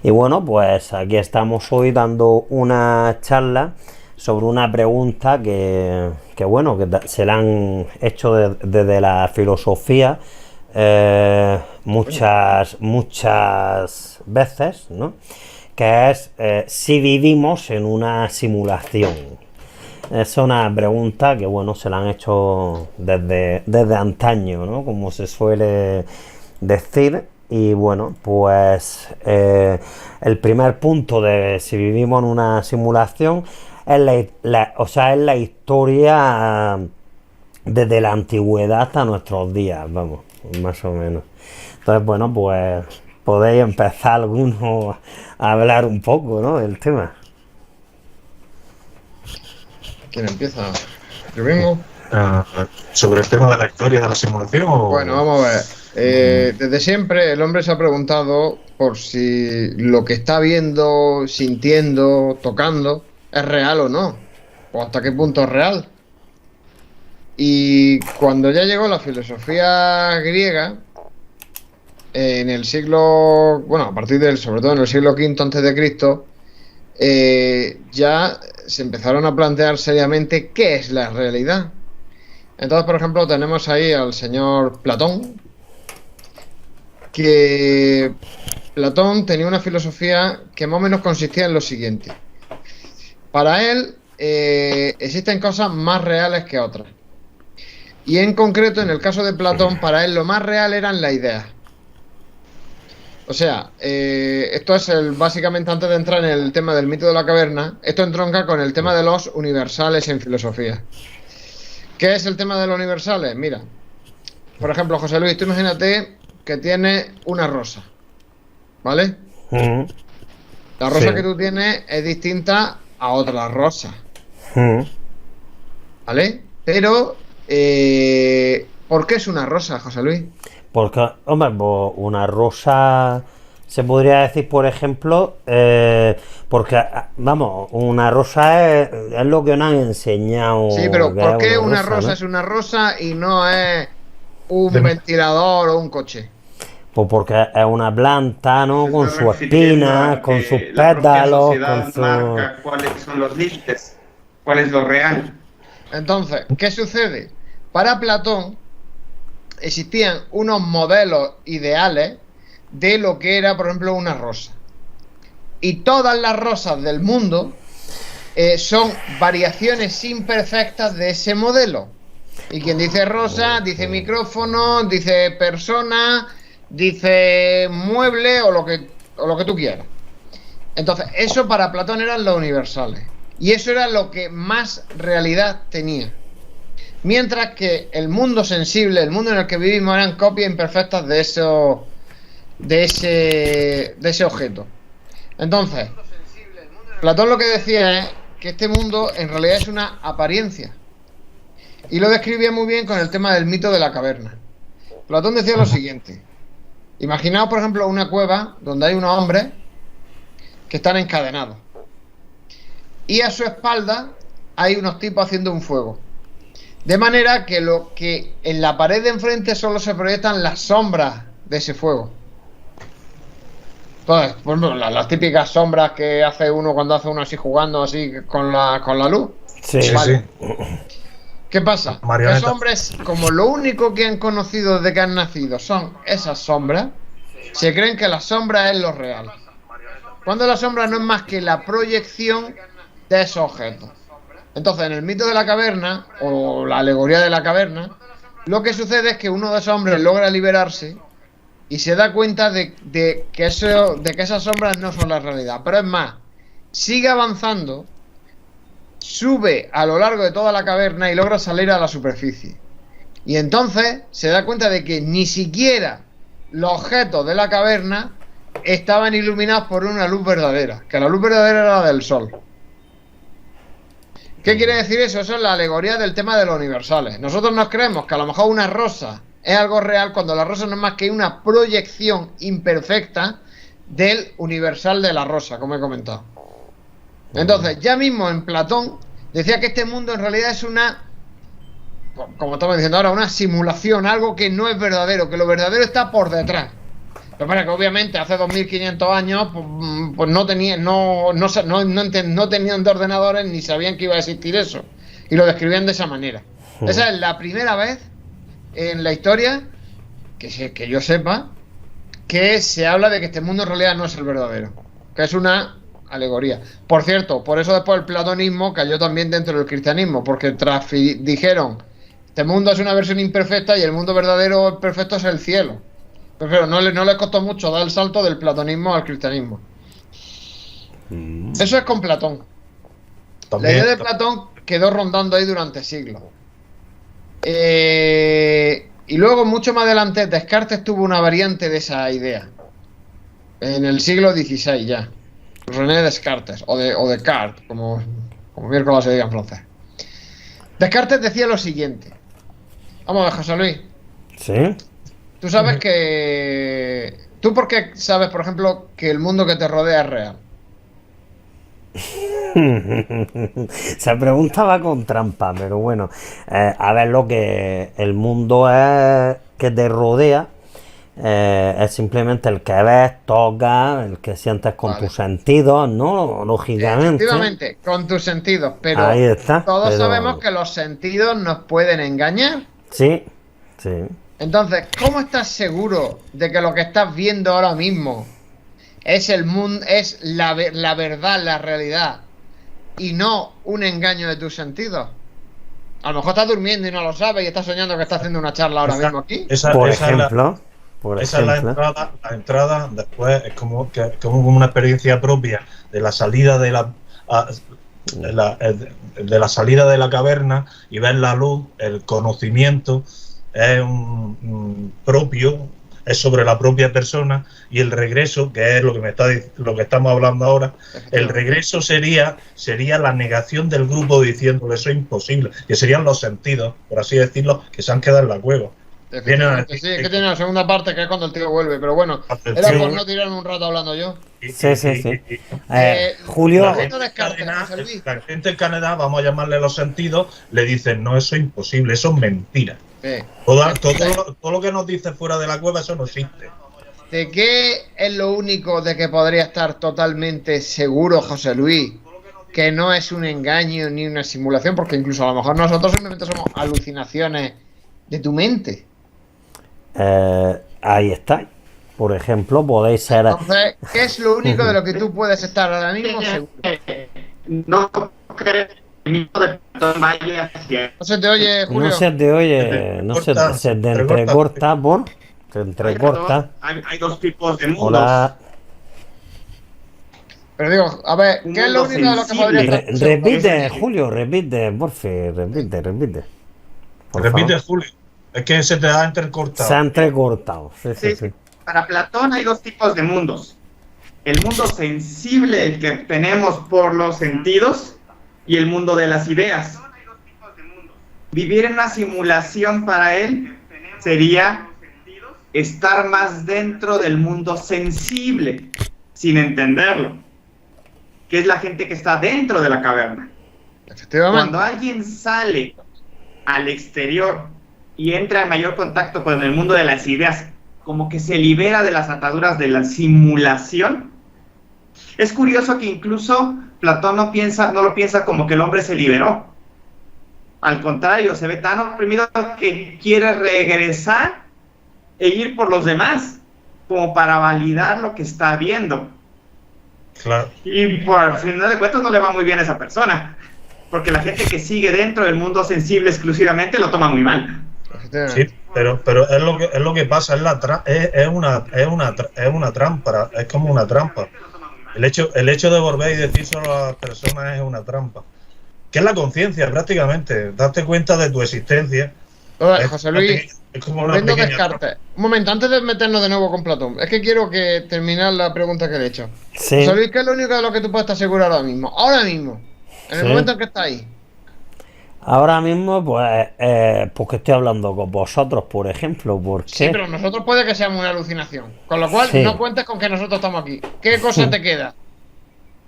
Y bueno, pues aquí estamos hoy dando una charla sobre una pregunta que bueno, se la han hecho desde la filosofía muchas veces, ¿no? Que es si vivimos en una simulación. Es una pregunta que bueno, se la han hecho desde antaño, ¿no? Como se suele decir. Y bueno, pues el primer punto de si vivimos en una simulación es es la historia desde la antigüedad hasta nuestros días, vamos, más o menos. Entonces, bueno, pues podéis empezar algunos a hablar un poco, ¿no? Del tema. ¿Quién empieza? ¿Yo mismo? Sobre el tema de la historia de la simulación Bueno, vamos a ver. Desde siempre el hombre se ha preguntado por si lo que está viendo, sintiendo, tocando es real o no, o hasta qué punto es real. Y cuando ya llegó la filosofía griega, en el siglo, bueno, a partir del, sobre todo en el siglo V antes de Cristo, ya se empezaron a plantear seriamente qué es la realidad. Entonces, por ejemplo, tenemos ahí al señor Platón, que Platón tenía una filosofía que más o menos consistía en lo siguiente. Para él existen cosas más reales que otras. Y en concreto, en el caso de Platón, para él lo más real eran las ideas. O sea, esto es básicamente, antes de entrar en el tema del mito de la caverna, esto entronca con el tema de los universales en filosofía. ¿Qué es el tema de los universales? Mira, por ejemplo, José Luis, tú imagínate que tienes una rosa, ¿vale? La rosa que tú tienes es distinta a otra rosa, ¿vale? Pero, ¿por qué es una rosa, José Luis? Porque, hombre, pues una rosa se podría decir, por ejemplo, porque, vamos, una rosa es lo que nos han enseñado. Sí, pero ¿por qué una rosa ¿no? es una rosa y no es un ventilador o un coche? Pues porque es una planta, ¿no? se Con está sus refiriendo espinas, a con sus que la propia pétalos, sociedad con su... marca cuáles son los límites, cuál es lo real. Entonces, ¿qué sucede? Para Platón existían unos modelos ideales de lo que era, por ejemplo, una rosa. Y todas las rosas del mundo son variaciones imperfectas de ese modelo. Y quien dice rosa, dice micrófono, dice persona, dice mueble o lo que tú quieras. Entonces, eso para Platón eran los universales. Y eso era lo que más realidad tenía. Mientras que el mundo sensible, el mundo en el que vivimos, eran copias imperfectas de ese objeto. Entonces, Platón lo que decía es que este mundo en realidad es una apariencia. Y lo describía muy bien con el tema del mito de la caverna. Platón decía lo siguiente. Imaginaos, por ejemplo, una cueva donde hay unos hombres que están encadenados. Y a su espalda hay unos tipos haciendo un fuego. De manera que lo que en la pared de enfrente solo se proyectan las sombras de ese fuego. Entonces, por ejemplo, las típicas sombras que hace uno cuando hace uno así jugando así con la luz. Sí, Vale. Sí. ¿Qué pasa? Marioneta. Los hombres, como lo único que han conocido desde que han nacido son esas sombras, se creen que la sombra es lo real. Cuando la sombra no es más que la proyección de esos objetos. Entonces, en el mito de la caverna, o la alegoría de la caverna, lo que sucede es que uno de esos hombres logra liberarse y se da cuenta de que esas sombras no son la realidad. Pero es más, sigue avanzando, sube a lo largo de toda la caverna y logra salir a la superficie. Y entonces se da cuenta de que ni siquiera los objetos de la caverna estaban iluminados por una luz verdadera, que la luz verdadera era la del sol. ¿Qué quiere decir eso? Eso es la alegoría del tema de los universales. Nosotros nos creemos que a lo mejor una rosa es algo real cuando la rosa no es más que una proyección imperfecta del universal de la rosa, como he comentado. Entonces, ya mismo en Platón decía que este mundo en realidad es una, como estamos diciendo ahora, una simulación, algo que no es verdadero, que lo verdadero está por detrás. Lo que pasa es que obviamente hace 2500 años pues no tenían, no tenían de ordenadores ni sabían que iba a existir eso. Y lo describían de esa manera. Esa es la primera vez en la historia, que yo sepa, que se habla de que este mundo en realidad no es el verdadero. Que es una alegoría. Por cierto, por eso después el platonismo cayó también dentro del cristianismo, porque dijeron, este mundo es una versión imperfecta y el mundo verdadero, el perfecto, es el cielo. Pero no les costó mucho dar el salto del platonismo al cristianismo. Eso es con Platón. La idea de Platón quedó rondando ahí durante siglos. Y luego, mucho más adelante, Descartes tuvo una variante de esa idea. En el siglo XVI ya. René Descartes, o Descartes, como miércoles se diga en francés. Descartes decía lo siguiente. Vamos a ver, José Luis. Sí. Tú sabes que... ¿Tú por qué sabes, por ejemplo, que el mundo que te rodea es real? Se preguntaba con trampa, pero bueno, a ver, lo que el mundo es que te rodea es simplemente el que ves, tocas, el que sientes con tus sentidos, ¿no? Lógicamente. Efectivamente, con tus sentidos, pero ahí está, todos pero... sabemos que los sentidos nos pueden engañar. Sí, sí. Entonces, ¿cómo estás seguro de que lo que estás viendo ahora mismo es el mundo, es la verdad, la realidad, y no un engaño de tus sentidos? A lo mejor estás durmiendo y no lo sabes y estás soñando que estás haciendo una charla ahora mismo aquí. Por ejemplo. Esa es la entrada después es como una experiencia propia de la salida de la salida de la caverna y ver la luz, el conocimiento es un propio, es sobre la propia persona, y el regreso, que es lo que estamos hablando ahora, el regreso sería la negación del grupo diciendo que eso es imposible, que serían los sentidos, por así decirlo, que se han quedado en la cueva. Sí, es que tiene la segunda parte, que es cuando el tío vuelve, pero bueno, era por no tirar un rato hablando yo. Sí. Julio, la gente en Canadá, vamos a llamarle los sentidos, le dicen, no, eso es imposible, eso es mentira. Sí. Todo lo que nos dice fuera de la cueva, eso no existe. ¿De qué es lo único de que podría estar totalmente seguro, José Luis, que no es un engaño ni una simulación? Porque incluso a lo mejor nosotros simplemente somos alucinaciones de tu mente. Ahí está. Por ejemplo, podéis ser... Entonces, ¿qué es lo único de lo que tú puedes estar ahora mismo seguro? No creo que el mismo de Platón vaya hacia... No se te oye, Julio. No se te oye, se te entrecorta, se entrecorta. Hay dos tipos de mundos. Hola. Pero digo, a ver, ¿qué es lo único de lo que podría estar Repite, Julio, repite, porfi, repite. Repite, Julio. Es que se te ha entrecortado. Se ha entrecortado. Sí. Para Platón hay dos tipos de mundos. El mundo sensible, el que tenemos por los sentidos, y el mundo de las ideas. Vivir en una simulación para él sería estar más dentro del mundo sensible, sin entenderlo, que es la gente que está dentro de la caverna. Efectivamente. Cuando alguien sale al exterior y entra en mayor contacto con el mundo de las ideas, como que se libera de las ataduras de la simulación. Es curioso que incluso Platón no lo piensa como que el hombre se liberó. Al contrario, se ve tan oprimido que quiere regresar e ir por los demás, como para validar lo que está viendo. Claro. Y por final de cuentas no le va muy bien a esa persona, porque la gente que sigue dentro del mundo sensible exclusivamente lo toma muy mal. Sí, pero es lo que pasa, es una trampa, es como una trampa. El hecho de volver y decírselo a las personas es una trampa. Que es la conciencia, prácticamente. Darte cuenta de tu existencia. José Luis, es como una pequeña Descartes. Un momento, antes de meternos de nuevo con Platón, es que quiero que terminar la pregunta que le he hecho. Sí. José Luis, ¿qué es lo único de lo que tú puedes estar seguro ahora mismo? Ahora mismo, en el momento en que está ahí. Ahora mismo, pues, porque estoy hablando con vosotros, por ejemplo, porque... Sí, pero nosotros puede que seamos una alucinación. Con lo cual, no cuentes con que nosotros estamos aquí. ¿Qué cosa te queda?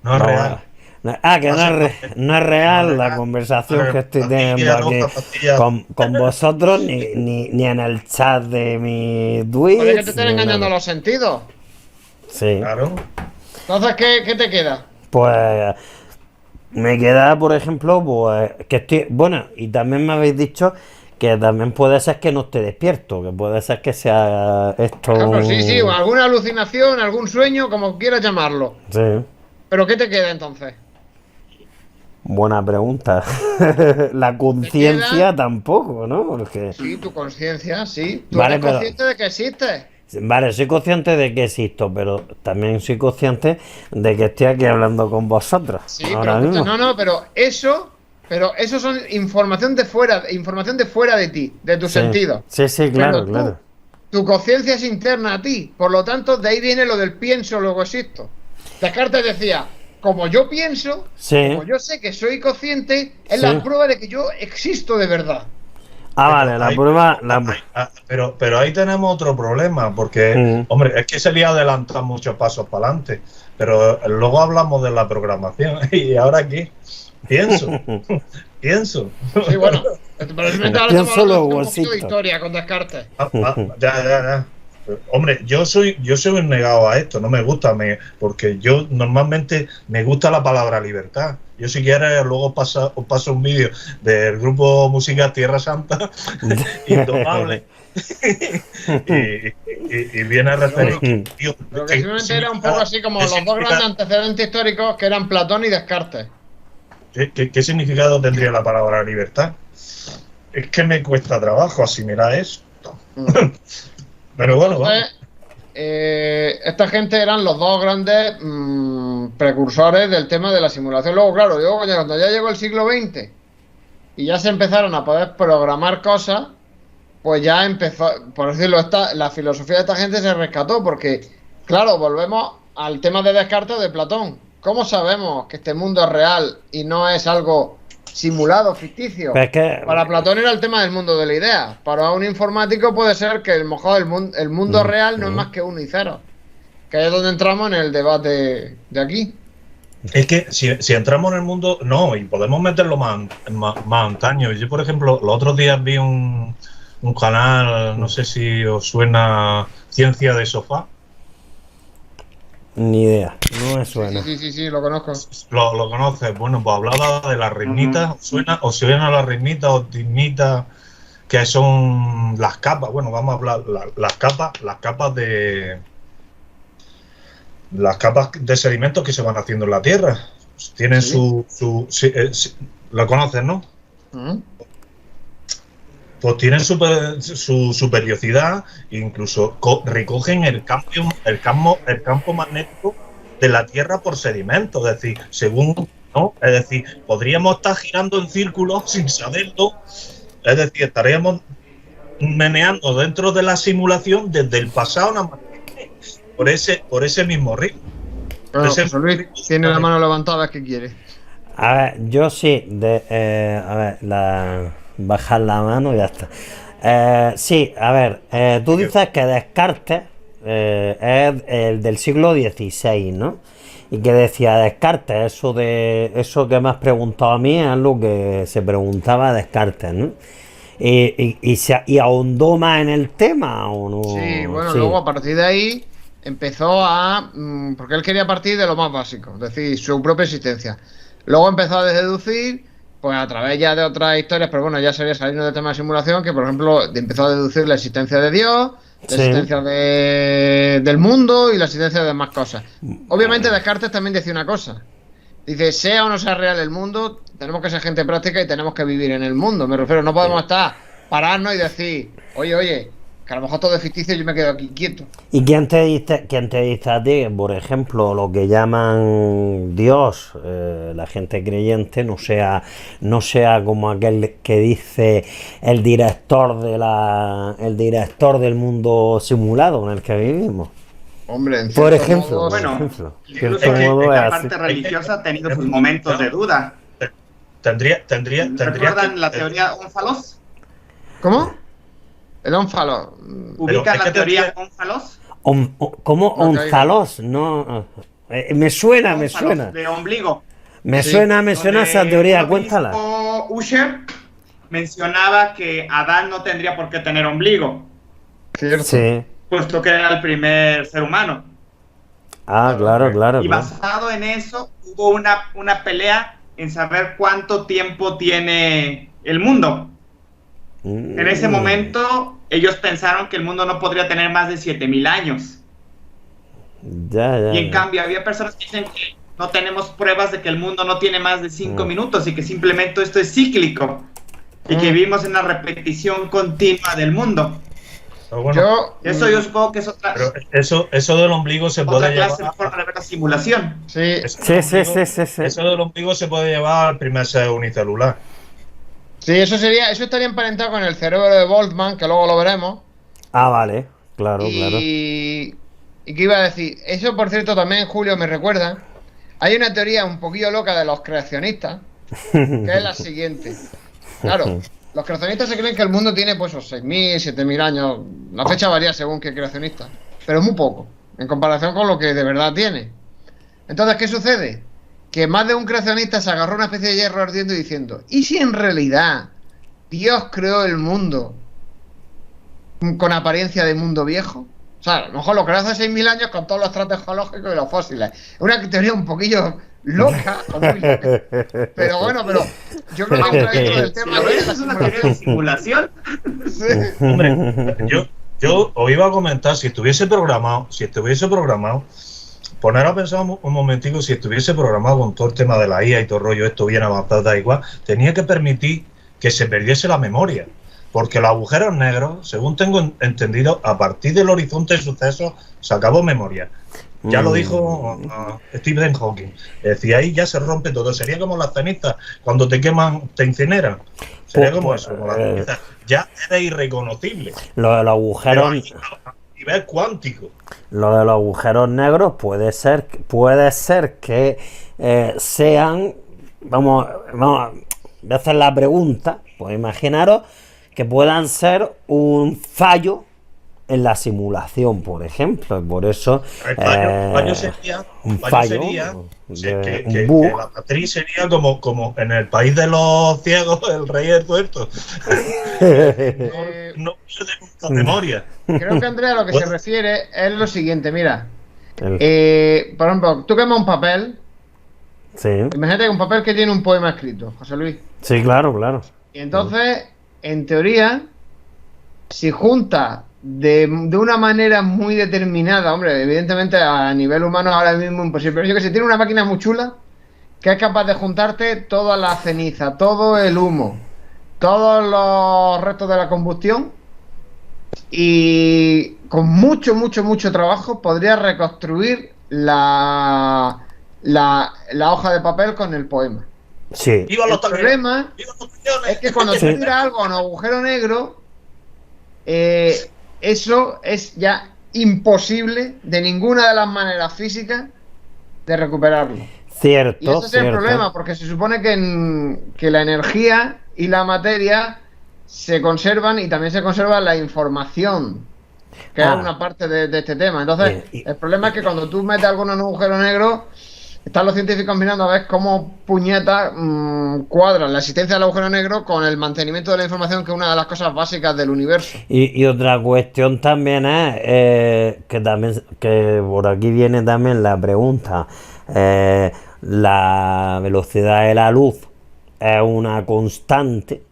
No es real. Que no es real la conversación que estoy teniendo aquí con vosotros, ni en el chat de mi Puede que Twitch. te estén ni engañando nada. los sentidos. Sí. Claro. Entonces, ¿qué te queda? Pues me queda, por ejemplo, pues que estoy. Bueno, y también me habéis dicho que también puede ser que no esté despierto, que puede ser que sea esto. Por ejemplo, sí, alguna alucinación, algún sueño, como quieras llamarlo. Sí. ¿Pero qué te queda entonces? Buena pregunta. La conciencia tampoco, ¿no? Porque. Sí, tu conciencia, sí. Tú Vale, eres pero- consciente de que existes. Vale, soy consciente de que existo, pero también soy consciente de que estoy aquí hablando con vosotros. Sí, ahora pero mismo. no, pero eso son información de fuera de ti, de tu Sí. sentido. Sí, claro, Pero tú, claro. tu conciencia es interna a ti, por lo tanto, de ahí viene lo del pienso, luego existo. Descartes decía, como yo pienso, Sí. como yo sé que soy consciente, es Sí. la prueba de que yo existo de verdad. Vale, la Ahí- prueba. Pero ahí tenemos otro problema, porque, hombre, es que se le adelantan muchos pasos para adelante, pero luego hablamos de la programación. ¿Y ahora qué? Pienso. Sí, bueno, pero ahora estamos Pienso hablando luego, un poquito de existo. historia con Descartes. Ya. Hombre, yo soy un negado a esto, no me gusta, porque yo normalmente me gusta la palabra libertad. Yo si quieres luego os paso un vídeo del grupo musical Tierra Santa, Indomable, y viene a referir. Tío, Pero que simplemente era un poco así como los dos grandes antecedentes históricos que eran Platón y Descartes. ¿Qué significado tendría la palabra libertad? Es que me cuesta trabajo asimilar eso. Pero bueno, vamos. Entonces, esta gente eran los dos grandes precursores del tema de la simulación. Luego, claro, cuando ya llegó el siglo XX y ya se empezaron a poder programar cosas, pues ya empezó, por decirlo, la filosofía de esta gente se rescató, porque, claro, volvemos al tema de Descartes o de Platón. ¿Cómo sabemos que este mundo es real y no es algo simulado, ficticio? Pero es que- Para Platón era el tema del mundo de la idea. Para un informático puede ser que el mundo real no es más que uno y cero. Que ahí es donde entramos en el debate de aquí. Es que si entramos en el mundo, no, y podemos meterlo más antaño. Yo, por ejemplo, los otros días vi un canal, no sé si os suena, Ciencia de Sofá. Ni idea, no me suena. Sí, lo conozco. ¿Lo conoces? Bueno, pues hablaba de las ritmitas. ¿Os suena las ritmitas o ritmitas que son las capas? Bueno, vamos a hablar las capas de sedimentos que se van haciendo en la Tierra. Tienen Sí. lo conoces, ¿no? Ujú. Pues tienen su periodicidad, incluso recogen el campo magnético de la Tierra por sedimentos, es decir, ¿no? Es decir, podríamos estar girando en círculos sin saberlo, es decir, estaríamos meneando dentro de la simulación desde el pasado nada más por ese mismo ritmo. Bueno, Ese- José Luis tiene la mano levantada, a ver qué quiere. A ver, yo sí, a ver, bajar la mano y ya está. Sí, a ver, tú dices que Descartes es el del siglo XVI, ¿no? Y que decía Descartes, eso que me has preguntado a mí es lo que se preguntaba Descartes, ¿no? Y ahondó más en el tema o no. Sí, bueno, Sí. luego a partir de ahí empezó porque él quería partir de lo más básico, es decir, su propia existencia. Luego empezó a deducir, pues a través ya de otras historias, pero bueno, ya sería saliendo del tema de simulación, que por ejemplo empezó a deducir la existencia de Dios, la Sí. existencia del mundo y la existencia de más cosas. Obviamente Descartes también decía una cosa. Dice, sea o no sea real el mundo, tenemos que ser gente práctica y tenemos que vivir en el mundo. Me refiero, no podemos pararnos y decir, oye, que a lo mejor todo es ficticio y yo me quedo aquí quieto. ¿Y quién te dice a ti que, por ejemplo, lo que llaman Dios, la gente creyente, no sea como aquel que dice el director del mundo simulado en el que vivimos? Hombre, en Por cierto ejemplo, modo, Bueno, cierto incluso modo es la así. parte religiosa ha tenido sus momentos de duda. Tendría ¿Recuerdan la teoría ónfalos? ¿Cómo? El ónfalo. ¿Ubican es la que teoría ónfalos? ¿Cómo No, onzalos? No, me suena. De ombligo. Me Sí, suena esa teoría, un cuéntala. obispo Usher mencionaba que Adán no tendría por qué tener ombligo, cierto. Sí. puesto que era el primer ser humano. Ah, claro, claro, Y claro. basado en eso, hubo una pelea en saber cuánto tiempo tiene el mundo. En ese momento, ellos pensaron que el mundo no podría tener más de 7000 años. Ya, ya, Y en ya. cambio, había personas que dicen que no tenemos pruebas de que el mundo no tiene más de 5 minutos y que simplemente esto es cíclico y que vivimos en una repetición continua del mundo. Pero bueno, Yo, Eso yo supongo que es otra pero eso del ombligo se puede clase llevar. de forma de ver la simulación. sí, Eso Sí, del sí, ombligo- sí, sí, sí. Eso del ombligo se puede llevar al primer ser unicelular. sí, eso estaría emparentado con el cerebro de Boltzmann, que luego lo veremos. Ah, vale. Claro, claro. ¿Y qué iba a decir? Eso, por cierto, también, Julio, me recuerda. Hay una teoría un poquillo loca de los creacionistas, que es la siguiente. Claro, los creacionistas se creen que el mundo tiene pues 6.000, 7.000 años. La fecha varía según qué creacionista, pero es muy poco, en comparación con lo que de verdad tiene. Entonces, ¿qué sucede? Que más de un creacionista se agarró una especie de hierro ardiendo y diciendo, ¿y si en realidad Dios creó el mundo con apariencia de mundo viejo? O sea, a lo mejor lo creó hace 6.000 años con todos los tratos geológicos y los fósiles. Es una teoría un poquillo loca, o muy loca. Pero bueno, yo creo que entra dentro del Si tema lo de ves, la es una teoría de simulación. Sí. Hombre, yo os iba a comentar, si estuviese programado, poner a pensar un momentico, si estuviese programado con todo el tema de la IA y todo el rollo, esto bien avanzado, da igual, tenía que permitir que se perdiese la memoria. Porque los agujeros negros, según tengo entendido, a partir del horizonte de sucesos se acabó memoria. Ya lo dijo Stephen Hawking. Decía, ahí ya se rompe todo. Sería como las cenizas, cuando te queman, te incineran. Sería como eso, como las cenizas. Ya era irreconocible. Lo de los Pero agujeros. a nivel cuántico. Lo de los agujeros negros puede ser que sean. Vamos a hacer la pregunta. Pues imaginaros que puedan ser un fallo en la simulación, por ejemplo. Y por eso. El fallo sería, un fallo fallo sería de un que bug. la matriz sería como en el país de los ciegos, el rey del tuerto. No pierde nunca memoria. Creo que Andrea a lo que Bueno. se refiere es lo siguiente, mira. El- Por ejemplo, tú quemas un papel. sí, Imagínate que un papel que tiene un poema escrito, José Luis. sí, claro, claro. Y entonces, en teoría, si junta de una manera muy determinada, hombre, evidentemente a nivel humano ahora mismo imposible, pero yo que sé, tiene una máquina muy chula que es capaz de juntarte toda la ceniza, todo el humo, todos los restos de la combustión y con mucho, mucho, mucho trabajo podría reconstruir la hoja de papel con el poema. Sí. ¡Viva El los taqueros! problema ¡Viva los cañones! es que cuando tú Sí. tiras algo a un agujero negro, eso es ya imposible de ninguna de las maneras físicas de recuperarlo. Cierto, Y ese es el cierto. problema, porque se supone que la energía y la materia se conservan y también se conserva la información, que Ah. es una parte de este tema. Entonces, Y- el problema es que cuando tú metes algo en un agujero negro, están los científicos mirando a ver cómo puñeta cuadran la existencia del agujero negro con el mantenimiento de la información, que es una de las cosas básicas del universo. Y otra cuestión también es que por aquí viene también la pregunta. La velocidad de la luz es una constante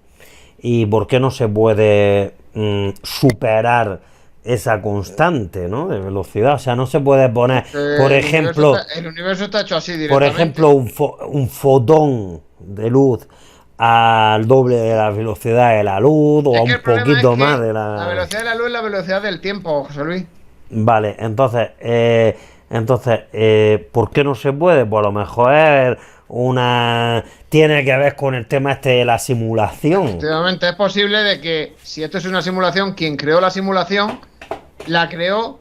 y ¿por qué no se puede superar esa constante, ¿no? De velocidad? O sea, no se puede poner, por El ejemplo, el universo está hecho así por directamente. ejemplo, un fotón de luz al doble de la velocidad de la luz o Es a que un el problema poquito es que más de la velocidad de la luz es la velocidad del tiempo, José Luis. Vale, entonces, ¿por qué no se puede? Pues a lo mejor es tiene que ver con el tema este de la simulación. Efectivamente, es posible de que si esto es una simulación, quien creó la simulación la creó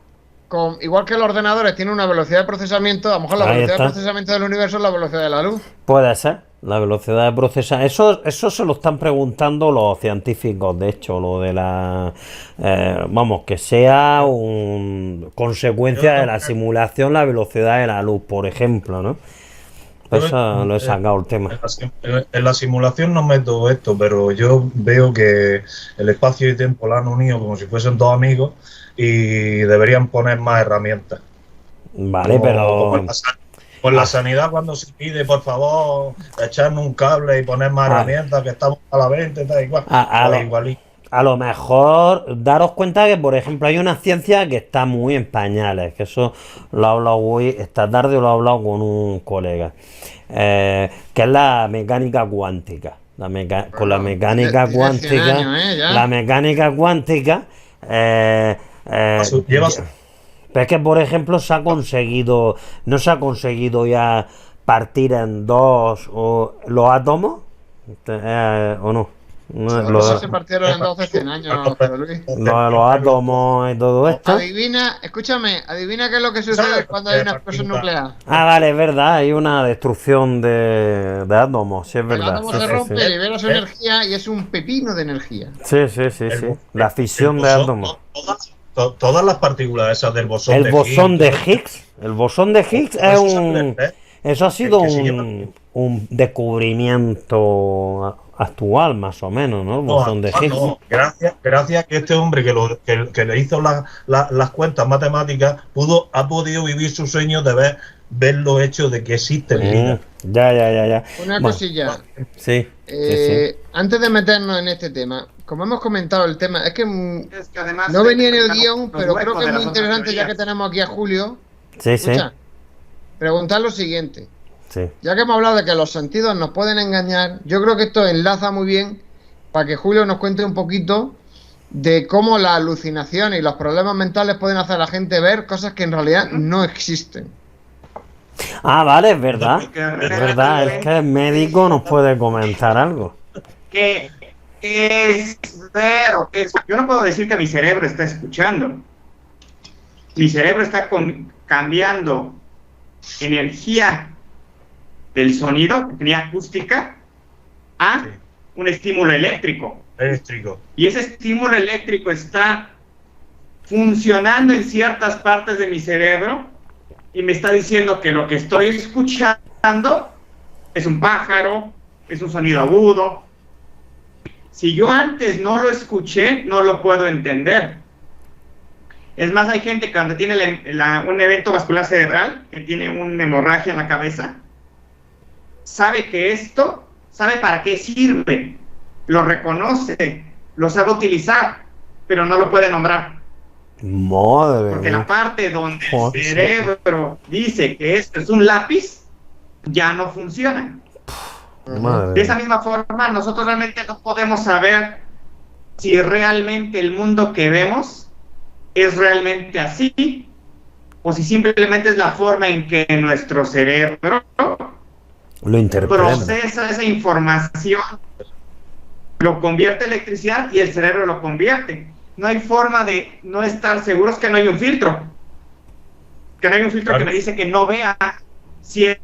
con, igual que los ordenadores tienen una velocidad de procesamiento, a lo mejor la Ahí velocidad está. de procesamiento del universo es la velocidad de la luz. Puede ser, la velocidad de procesamiento. Eso se lo están preguntando los científicos, de hecho, lo de la... vamos, que sea consecuencia de la simulación la velocidad de la luz, por ejemplo, ¿no? Eso lo he sacado el tema. En la simulación no meto esto, pero yo veo que el espacio y tiempo lo han unido como si fuesen dos amigos y deberían poner más herramientas. Vale, pero... Con la sanidad, cuando se pide, por favor, echarnos un cable y poner más herramientas, que estamos a la venta y tal, igual. A lo mejor daros cuenta que, por ejemplo, hay una ciencia que está muy en pañales, que eso lo he hablado hoy, esta tarde lo he hablado con un colega, que es la mecánica cuántica. Con la mecánica cuántica, la mecánica cuántica, pero es que, por ejemplo, no se ha conseguido ya partir en dos los átomos, ¿o no? Eso se partieron en 12 100 años, Pedro Luis. Los átomos y todo esto. Adivina qué es lo que sucede cuando hay una explosión nuclear. Ah, vale, es verdad, hay una destrucción de átomos, sí, es verdad. El átomo se rompe, libera su energía y es un pepino de energía. Sí. La fisión de átomos. Todas las partículas esas del bosón de Higgs. El bosón de Higgs es eso ha sido un descubrimiento actual, más o menos, ¿no? El bosón de Higgs. No. Gracias a que este hombre que le hizo las cuentas matemáticas ha podido vivir su sueño de ver lo hecho de que existe vida. Ya. Una cosilla. Sí. Antes de meternos en este tema, como hemos comentado el tema, es que además no venía en el guión, pero creo que es muy interesante ya que tenemos aquí a Julio. Sí. Preguntar lo siguiente. Sí. Ya que hemos hablado de que los sentidos nos pueden engañar, yo creo que esto enlaza muy bien para que Julio nos cuente un poquito de cómo la alucinación y los problemas mentales pueden hacer a la gente ver cosas que en realidad no existen. Ah, vale, es verdad. Es verdad, es que el médico nos puede comentar algo. Que es ver, yo no puedo decir que mi cerebro está escuchando. Mi cerebro está cambiando energía del sonido, energía acústica, a un estímulo eléctrico. Y ese estímulo eléctrico está funcionando en ciertas partes de mi cerebro y me está diciendo que lo que estoy escuchando es un pájaro, es un sonido agudo. Si yo antes no lo escuché, no lo puedo entender. Es más, hay gente que cuando tiene un evento vascular cerebral, que tiene una hemorragia en la cabeza, sabe para qué sirve, lo reconoce, lo sabe utilizar, pero no lo puede nombrar. Madre Porque la parte donde el cerebro dice que esto es un lápiz, ya no funciona. De esa misma forma, nosotros realmente no podemos saber si realmente el mundo que vemos es realmente así, o si simplemente es la forma en que nuestro cerebro lo interpreta, procesa esa información, lo convierte en electricidad y el cerebro lo convierte. No hay forma de no estar seguros que no hay un filtro. Que no hay un filtro que me dice que no vea cierto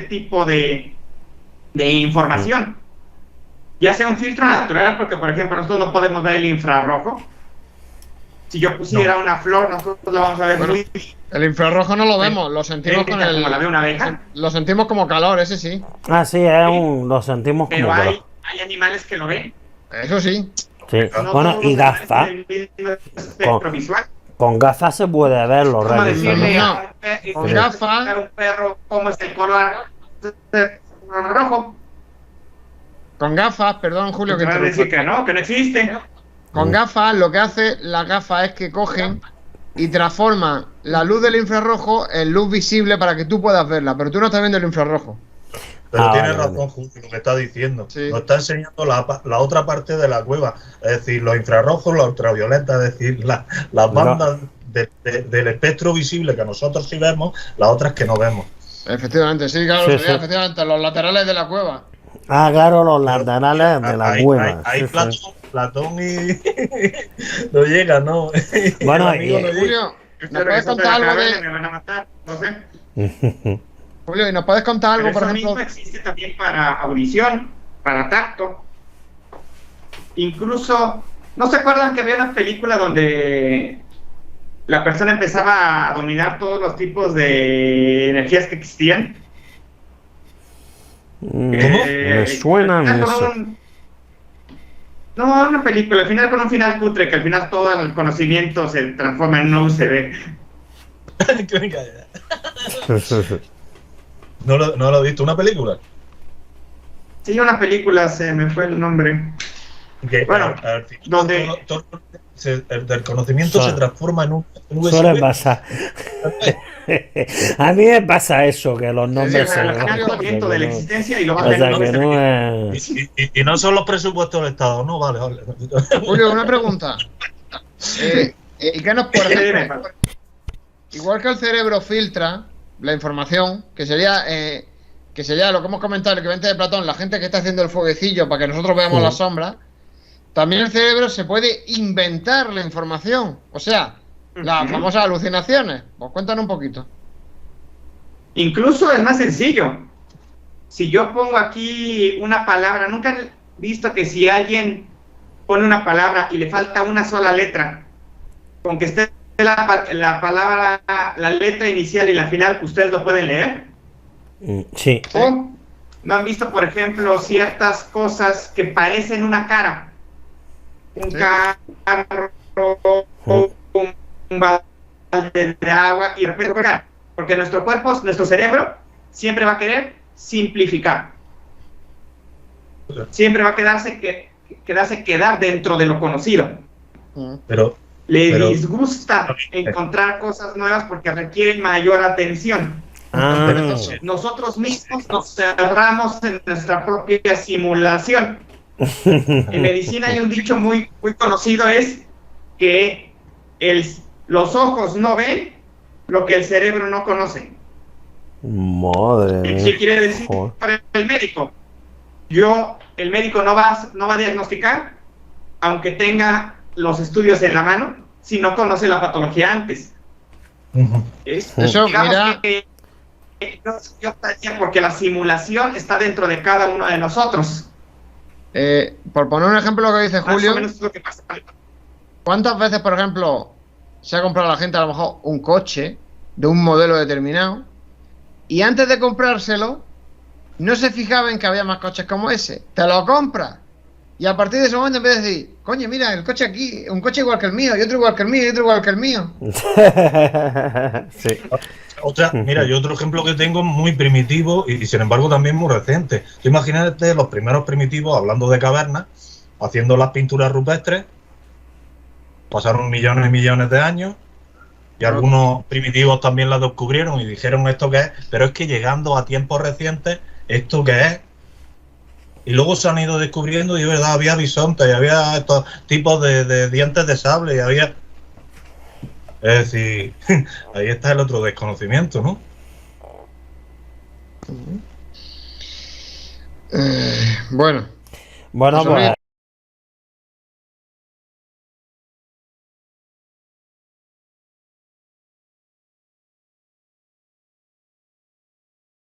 tipo de información. Ya sea un filtro natural, porque por ejemplo nosotros no podemos ver el infrarrojo. Si yo pusiera una flor, nosotros lo vamos a ver muy... El infrarrojo no lo vemos, lo sentimos con el... Como la ve una abeja. Lo sentimos como calor, ese sí. Ah, sí, lo sentimos como calor. Pero hay animales que lo ven. Eso sí. Sí. Bueno, y gafas. Con gafas se puede ver los rayos. Con gafas... Un perro, ¿cómo es el color rojo? Con gafas, perdón, Julio, que te decir que no existe. Con gafas, lo que hace las gafas es que cogen y transforman la luz del infrarrojo en luz visible para que tú puedas verla, pero tú no estás viendo el infrarrojo. Pero tienes razón, Julio, lo que está diciendo. Sí. Nos está enseñando la otra parte de la cueva, es decir, los infrarrojos, los ultravioletas, es decir, las bandas del espectro visible que nosotros sí vemos, las otras que no vemos. Efectivamente, sí, claro, Sí, efectivamente, los laterales de la cueva. Ah, claro, los laterales de la cueva. Ahí Platón y no llega, ¿no? Bueno, Julio, ¿nos puedes contar algo de...? Me van a matar, no sé. Julio, ¿y nos puedes contar algo, pero por eso ejemplo? Mismo existe también para audición, para tacto. Incluso, ¿no se acuerdan que había una película donde la persona empezaba a dominar todos los tipos de energías que existían? Me suena al final eso. No, una película, al final con un final cutre, que al final todo el conocimiento se transforma en una UCB. ¿No lo he visto? ¿Una película? Sí, una película, se me fue el nombre. Que Bueno, al final donde- el del conocimiento se transforma en un Suele USB. pasar. A mí me pasa eso, que los nombres Sí, se al final el conocimiento de la existencia y lo vas a O sea, ver. que no es... Y no son los presupuestos del Estado, ¿no? Vale. Julio, una pregunta. ¿Y qué nos, por ejemplo, igual que el cerebro filtra la información, que sería lo que hemos comentado, el equivalente de Platón, la gente que está haciendo el fueguecillo para que nosotros veamos Sí. la sombra, también el cerebro se puede inventar la información, o sea, las famosas alucinaciones. Pues cuéntanos un poquito. Incluso es más sencillo. Si yo pongo aquí una palabra, nunca han visto que si alguien pone una palabra y le falta una sola letra, con que esté la palabra, la letra inicial y la final, ustedes lo pueden leer. Sí. O no han visto, por ejemplo, ciertas cosas que parecen una cara. Un Sí. carro, un balde de agua y de repente una cara. Porque nuestro cuerpo, nuestro cerebro, siempre va a querer simplificar. Siempre va a quedar dentro de lo conocido. Pero Le disgusta encontrar cosas nuevas porque requieren mayor atención. Nosotros mismos nos cerramos en nuestra propia simulación. En medicina hay un dicho muy, muy conocido, es que los ojos no ven lo que el cerebro no conoce. Madre ¿Qué mía. quiere decir Joder. para el médico? El médico no va a diagnosticar, aunque tenga los estudios en la mano, si no conoce la patología antes. Eso, Digamos mira, que yo estaría porque la simulación está dentro de cada uno de nosotros. por poner un ejemplo lo que dice Más o Julio, menos es lo que pasa. ¿cuántas veces, por ejemplo, se ha comprado la gente a lo mejor un coche de un modelo determinado y antes de comprárselo no se fijaba en que había más coches como ese? Te lo compras y a partir de ese momento empiezas a decir, coño, mira, el coche aquí, un coche igual que el mío, y otro igual que el mío, y otro igual que el mío. Sí. Mira, yo otro ejemplo que tengo muy primitivo y sin embargo también muy reciente. Tú imagínate los primeros primitivos, hablando de cavernas, haciendo las pinturas rupestres, pasaron millones y millones de años y algunos primitivos también las descubrieron y dijeron esto qué es, pero es que llegando a tiempos recientes, esto qué es. Y luego se han ido descubriendo y es verdad, había bisontes, y había estos tipos de dientes de sable y había... Es decir, ahí está el otro desconocimiento, ¿no? Bueno, Bueno, José Luis, pues